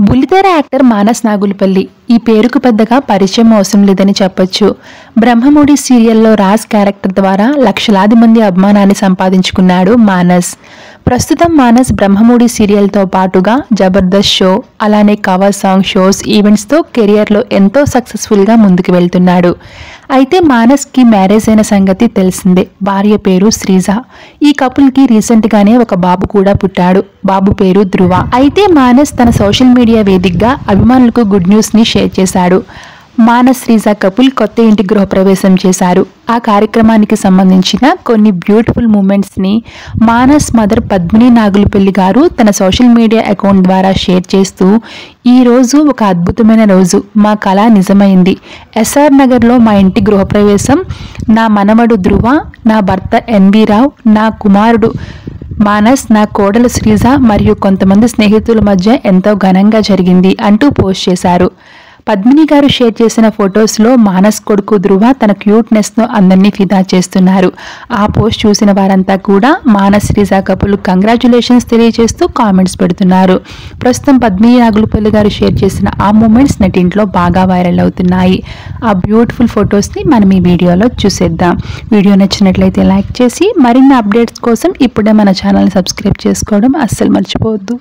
బుల్లితెర యాక్టర్ మానస్ నాగులపల్లి ఈ పేరుకు పెద్దగా పరిచయం అవసరం లేదని చెప్పొచ్చు. బ్రహ్మముడి సీరియల్లో రాజ్ క్యారెక్టర్ ద్వారా లక్షలాది మంది అభిమానాన్ని సంపాదించుకున్నాడు మానస్. ప్రస్తుతం మానస్ బ్రహ్మముడి సీరియల్తో పాటుగా జబర్దస్త్ షో, అలానే కవర్ సాంగ్ షోస్, ఈవెంట్స్తో కెరియర్లో ఎంతో సక్సెస్ఫుల్గా ముందుకు వెళ్తున్నాడు. అయితే మానస్కి మ్యారేజ్ అయిన సంగతి తెలిసిందే. భార్య పేరు శ్రీజ. ఈ కపుల్కి రీసెంట్గానే ఒక బాబు కూడా పుట్టాడు. బాబు పేరు ధ్రువ. అయితే మానస్ తన సోషల్ మీడియా వేదికగా అభిమానులకు గుడ్ న్యూస్ని షేర్ చేశాడు. మానస్ శ్రీజ కపుల్ కొత్త ఇంటి గృహప్రవేశం చేశారు. ఆ కార్యక్రమానికి సంబంధించిన కొన్ని బ్యూటిఫుల్ మూమెంట్స్ని మానస్ మదర్ పద్మిని నాగులపల్లి గారు తన సోషల్ మీడియా అకౌంట్ ద్వారా షేర్ చేస్తూ, ఈ రోజు ఒక అద్భుతమైన రోజు, మా కళ నిజమైంది. ఎస్ఆర్ నగర్లో మా ఇంటి గృహప్రవేశం నా మనవడు ధ్రువ, నా భర్త ఎన్వి రావు, నా కుమారుడు మానస్, నా కోడలు శ్రీజ మరియు కొంతమంది స్నేహితుల మధ్య ఎంతో ఘనంగా జరిగింది అంటూ పోస్ట్ చేశారు. పద్మిని గారు షేర్ చేసిన ఫొటోస్లో మానస్ కొడుకు ధ్రువ తన క్యూట్నెస్ను అందరినీ ఫిదా చేస్తున్నారు. ఆ పోస్ట్ చూసిన వారంతా కూడా మానస్ శ్రీజ కపుల్ కంగ్రాచులేషన్స్ తెలియజేస్తూ కామెంట్స్ పెడుతున్నారు. ప్రస్తుతం పద్మిని నాగులపల్లి గారు షేర్ చేసిన ఆ మూమెంట్స్ నెట్టింట్లో బాగా వైరల్ అవుతున్నాయి. ఆ బ్యూటిఫుల్ ఫొటోస్ని మనం ఈ వీడియోలో చూసేద్దాం. వీడియో నచ్చినట్లయితే లైక్ చేసి మరిన్ని అప్డేట్స్ కోసం ఇప్పుడే మన ఛానల్ని సబ్స్క్రైబ్ చేసుకోవడం అస్సలు మర్చిపోవద్దు.